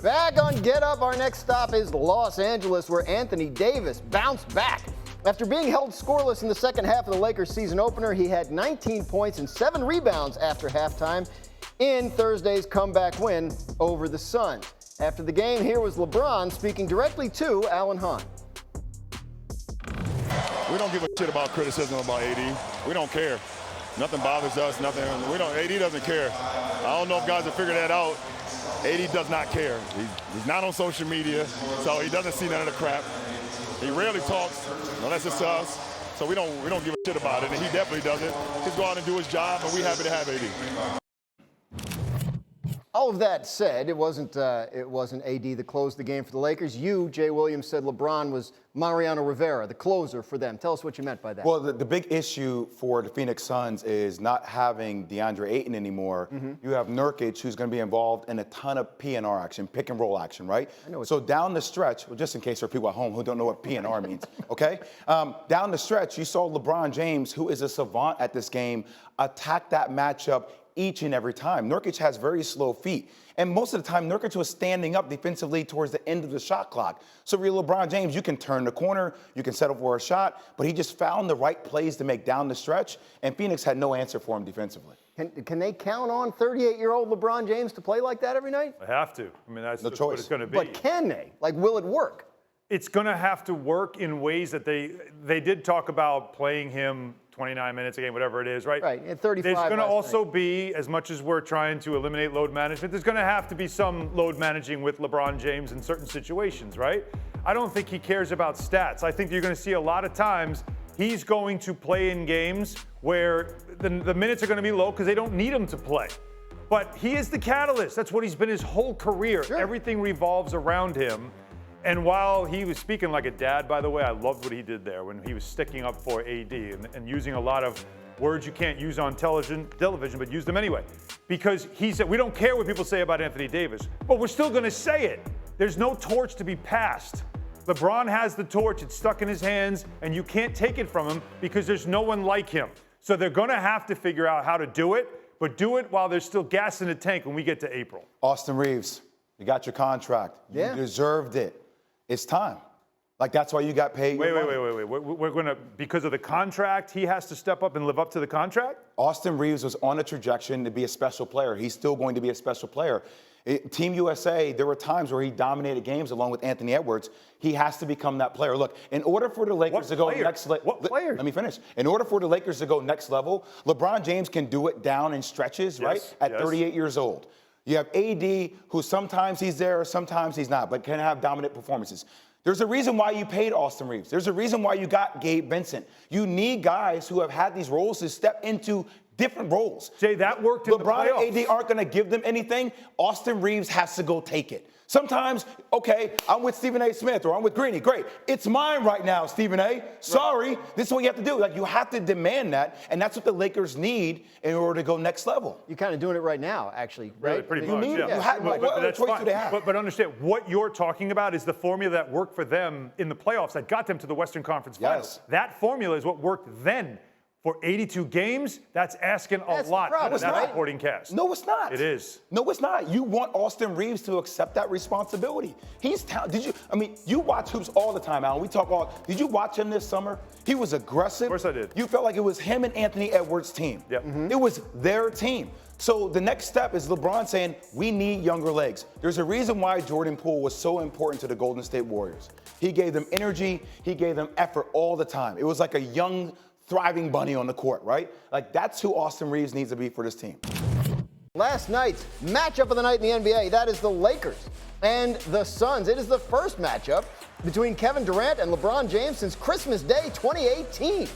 Back on Get Up, our next stop is Los Angeles, where Anthony Davis bounced back. After being held scoreless in the second half of the Lakers season opener, he had 19 points and 7 rebounds after halftime in Thursday's comeback win over the Suns. After the game, here was LeBron speaking directly to Alan Hahn. We don't give a shit about criticism about AD. We don't care. Nothing bothers us, nothing. AD doesn't care. I don't know if guys have figured that out. AD does not care. He's not on social media, so he doesn't see none of the crap. He rarely talks unless it's to us, so we don't give a shit about it, and he definitely doesn't. He's go out and do his job, and we're happy to have AD. All of that said, it wasn't AD that closed the game for the Lakers. You, JWill, said LeBron was Mariano Rivera, the closer for them. Tell us what you meant by that. Well, the big issue for the Phoenix Suns is not having DeAndre Ayton anymore. You have Nurkic, who's going to be involved in a ton of PNR action, pick and roll action, right? So down the stretch, well, just in case there are people at home who don't know what PNR means, okay? Down the stretch, you saw LeBron James, who is a savant at this game, attack that matchup each and every time. Nurkic has very slow feet. And most of the time, Nurkic was standing up defensively towards the end of the shot clock. So for LeBron James, you can turn the corner, you can settle for a shot, but he just found the right plays to make down the stretch, and Phoenix had no answer for him defensively. Can they count on 38-year-old LeBron James to play like that every night? They have to. I mean, that's no just choice. what it's going to be. But can they? Like, will it work? It's going to have to work in ways that they did talk about playing him 29 minutes a game, whatever it is, right? Right, at 35. There's going to also be, as much as we're trying to eliminate load management, there's going to have to be some load managing with LeBron James in certain situations, right? I don't think he cares about stats. I think you're going to see a lot of times he's going to play in games where the minutes are going to be low because they don't need him to play. But he is the catalyst. That's what he's been his whole career. Sure. Everything revolves around him. And while he was speaking like a dad, by the way, I loved what he did there when he was sticking up for AD and using a lot of words you can't use on television, but use them anyway. Because he said, we don't care what people say about Anthony Davis, but we're still going to say it. There's no torch to be passed. LeBron has the torch. It's stuck in his hands, and you can't take it from him because there's no one like him. So they're going to have to figure out how to do it, but do it while there's still gas in the tank when we get to April. Austin Reeves, you got your contract. You deserved it. It's time. Like, that's why you got paid. Wait. We're going to, because of the contract, he has to step up and live up to the contract? Austin Reeves was on a trajectory to be a special player. He's still going to be a special player. Team USA, there were times where he dominated games along with Anthony Edwards. He has to become that player. Look, in order for the Lakers to go next level. What player? Let me finish. In order for the Lakers to go next level, LeBron James can do it down in stretches, right? At 38 years old. You have AD, who sometimes he's there, sometimes he's not, but can have dominant performances. There's a reason why you paid Austin Reeves. There's a reason why you got Gabe Vincent. You need guys who have had these roles to step into different roles. Jay, that worked in the playoffs. LeBron and AD aren't going to give them anything. Austin Reeves has to go take it. Sometimes, okay, I'm with Stephen A. Smith or I'm with Greeny. Great. It's mine right now, Stephen A. Sorry. This is what you have to do. Like, you have to demand that, and that's what the Lakers need in order to go next level. You're kind of doing it right now, actually, right? Really, pretty much, yeah. What other choice do they have? But understand, what you're talking about is the formula that worked for them in the playoffs that got them to the Western Conference Finals. That formula is what worked then. For 82 games, that's asking a lot out of that supporting cast. No, it's not. It is. No, it's not. You want Austin Reeves to accept that responsibility. He's talented. You watch hoops all the time, Alan. We talk all. Did you watch him this summer? He was aggressive. Of course I did. You felt like it was him and Anthony Edwards' team. Yep. It was their team. So the next step is LeBron saying, we need younger legs. There's a reason why Jordan Poole was so important to the Golden State Warriors. He gave them energy. He gave them effort all the time. It was like a young, thriving bunny on the court, right? Like, that's who Austin Reeves needs to be for this team. Last night's matchup of the night in the NBA, that is the Lakers and the Suns. It is the first matchup between Kevin Durant and LeBron James since Christmas Day 2018.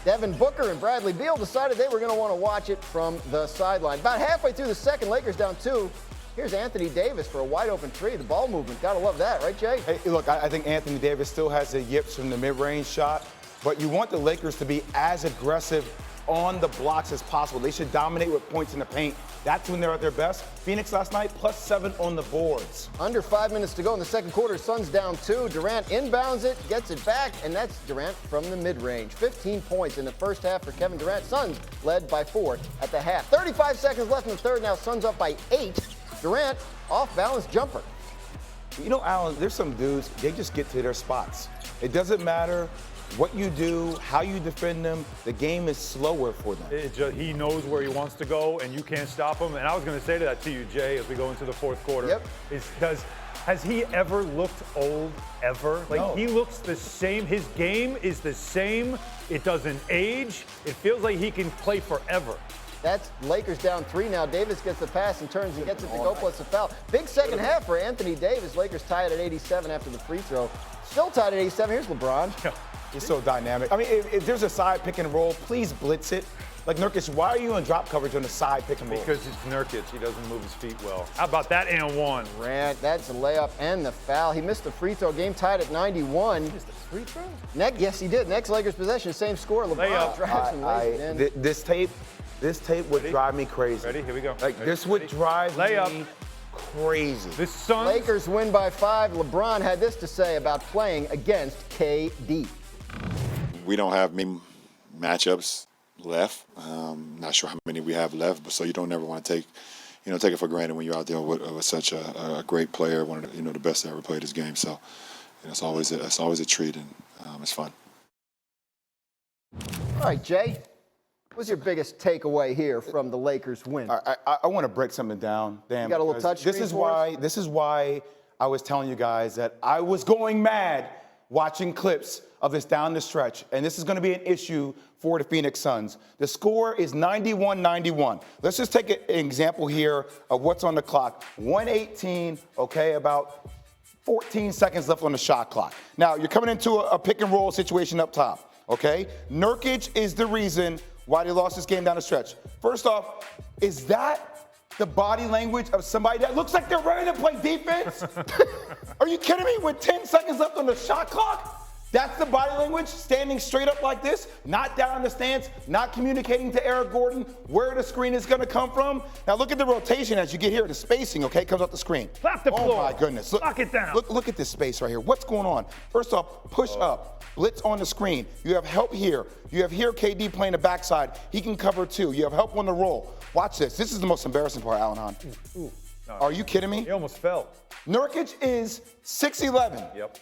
Devin Booker and Bradley Beal decided they were going to want to watch it from the sideline. About halfway through the second, Lakers down 2. Here's Anthony Davis for a wide-open three. The ball movement, gotta love that, right, Jay? Hey, look, I think Anthony Davis still has the yips from the mid-range shot. But you want the Lakers to be as aggressive on the blocks as possible. They should dominate with points in the paint. That's when they're at their best. Phoenix last night, +7 on the boards. Under 5 minutes to go in the second quarter. Suns down 2. Durant inbounds it, gets it back, and that's Durant from the mid-range. 15 points in the first half for Kevin Durant. Suns led by 4 at the half. 35 seconds left in the third. Now Suns up by 8. Durant, off-balance jumper. You know, Alan, there's some dudes, they just get to their spots. It doesn't matter what you do, how you defend them, the game is slower for them. He knows where he wants to go, and you can't stop him. And I was going to say that to you, Jay, as we go into the fourth quarter. Yep. Has he ever looked old, ever? Like, No. he looks the same. His game is the same. It doesn't age. It feels like he can play forever. That's Lakers down 3 now. Davis gets the pass and turns and gets it to go plus a foul. Big second half for Anthony Davis. Lakers tie it at 87 after the free throw. Still tied at 87. Here's LeBron. He's so dynamic. I mean, if there's a side pick and roll, please blitz it. Like, Nurkic, why are you in drop coverage on the side pick and roll? Because it's Nurkic. He doesn't move his feet well. How about that and one? Grant, that's a layup and the foul. He missed the free throw. Game tied at 91. He missed the free throw? Yes, he did. Next Lakers possession, same score. LeBron drives and lays it in. This tape would drive me crazy. Ready? Here we go. Like, this would drive me crazy. This Suns. Lakers win by 5. LeBron had this to say about playing against KD. We don't have many matchups left. Not sure how many we have left, but so you don't ever want to take it for granted when you're out there with such a great player, one of the best that ever played this game. So it's always a treat, and it's fun. All right, Jay, what's your biggest takeaway here from the Lakers win? I want to break something down. Damn, You got a little touch this screen is for why us? this is why I was telling you guys that I was going mad watching clips of this down the stretch, and this is going to be an issue for the Phoenix Suns. The score is 91-91. Let's just take an example here of what's on the clock. 118, okay, about 14 seconds left on the shot clock. Now, you're coming into a pick and roll situation up top, okay? Nurkic is the reason why they lost this game down the stretch. First off, is that the body language of somebody that looks like they're ready to play defense? Are you kidding me? With 10 seconds left on the shot clock? That's the body language, standing straight up like this, not down in the stance, not communicating to Eric Gordon where the screen is going to come from. Now look at the rotation as you get here. The spacing, okay, comes off the screen. Slap the floor. Oh my goodness. Lock it down. Look at this space right here. What's going on? First off, push up, blitz on the screen. You have help here. You have here KD playing the backside. He can cover too. You have help on the roll. Watch this. This is the most embarrassing part, Alan Hahn. No. Are you kidding me? He almost fell. Nurkic is 6'11". Yep.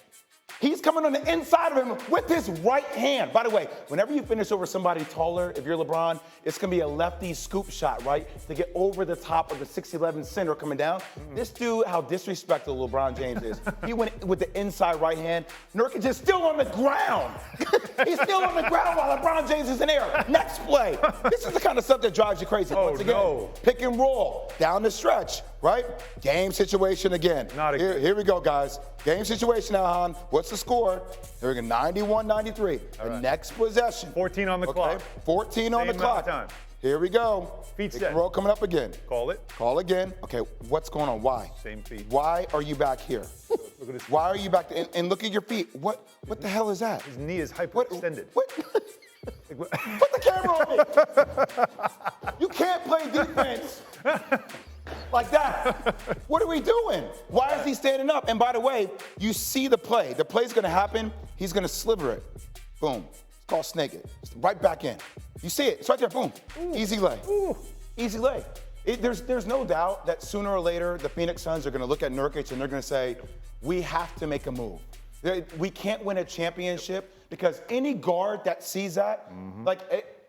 He's coming on the inside of him with his right hand. By the way, whenever you finish over somebody taller, if you're LeBron, it's going to be a lefty scoop shot, right? To get over the top of the 6'11" center coming down. This dude, how disrespectful LeBron James is. He went with the inside right hand. Nurkic is still on the ground. He's still on the ground while LeBron James is in air. Next play. This is the kind of stuff that drives you crazy. Oh, Once again, no. pick and roll, down the stretch, right? Game situation again. Not again. Here we go, guys. Game situation now, Han. What's the score? Here we go, 91-93. The next possession. 14 on the clock. 14 on the Same clock. amount of time. Here we go. Feet Pick set. and roll coming up again. Call it. Call again. Okay, what's going on? Why? Same feet. Why are you back here? Look at his Why are you back there? And look at your feet. What the hell is that? His knee is What? hyperextended. What? Put the camera on me. You can't play defense like that. What are we doing? Why is he standing up? And by the way, you see the play. The play's going to happen. He's going to sliver it. Boom. It's called snake it. It's right back in. You see it. It's right there. Boom. Easy lay. Easy lay. There's no doubt that sooner or later the Phoenix Suns are going to look at Nurkic and they're going to say, we have to make a move. We can't win a championship because any guard that sees that, like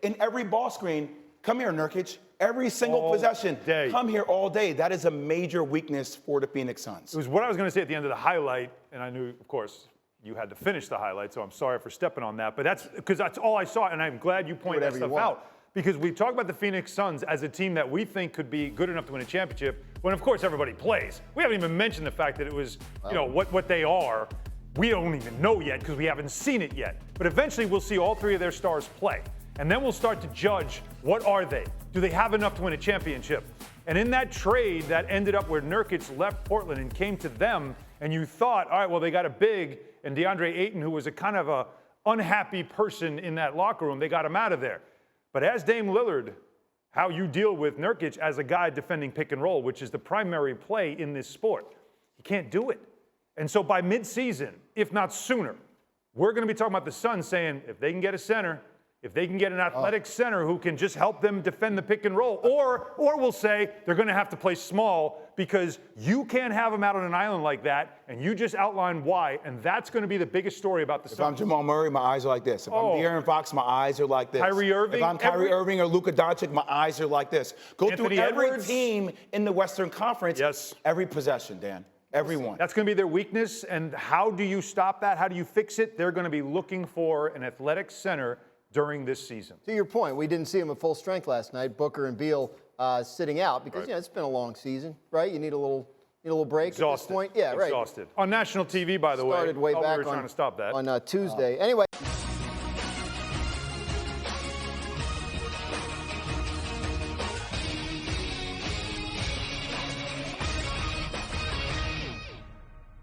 in every ball screen, come here, Nurkic. Every single All possession, day. come here all day. That is a major weakness for the Phoenix Suns. It was what I was going to say at the end of the highlight, and I knew, of course, you had to finish the highlight, so I'm sorry for stepping on that. But that's because that's all I saw, and I'm glad you pointed that Whatever you stuff want. out. Because we talk about the Phoenix Suns as a team that we think could be good enough to win a championship, when of course everybody plays. We haven't even mentioned the fact that it was, what they are. We don't even know yet because we haven't seen it yet. But eventually we'll see all three of their stars play. And then we'll start to judge, what are they? Do they have enough to win a championship? And in that trade that ended up where Nurkic left Portland and came to them, and you thought, all right, well, they got a big, and DeAndre Ayton, who was a kind of a unhappy person in that locker room, they got him out of there. But as Dame Lillard, how you deal with Nurkic as a guy defending pick and roll, which is the primary play in this sport, you can't do it. And so by midseason, if not sooner, we're going to be talking about the Suns saying, if they can get a center, if they can get an athletic center who can just help them defend the pick and roll, or we'll say they're going to have to play small because you can't have them out on an island like that, and you just outlined why, and that's going to be the biggest story about the Suns. If I'm Jamal Murray, my eyes are like this. If I'm De'Aaron Fox, my eyes are like this. Kyrie Irving. If I'm Kyrie Irving or Luka Doncic, my eyes are like this. Go Anthony through every Edwards. team in the Western Conference. Yes. Every possession, Dan. Everyone. That's going to be their weakness, and how do you stop that? How do you fix it? They're going to be looking for an athletic center during this season. To your point, we didn't see him at full strength last night. Booker and Beal sitting out because Right. it's been a long season, right? You need a little break Exhausted. at this point. Yeah, right. Exhausted. On national TV, by the way. Started way we back were trying to stop that. on Tuesday. Anyway.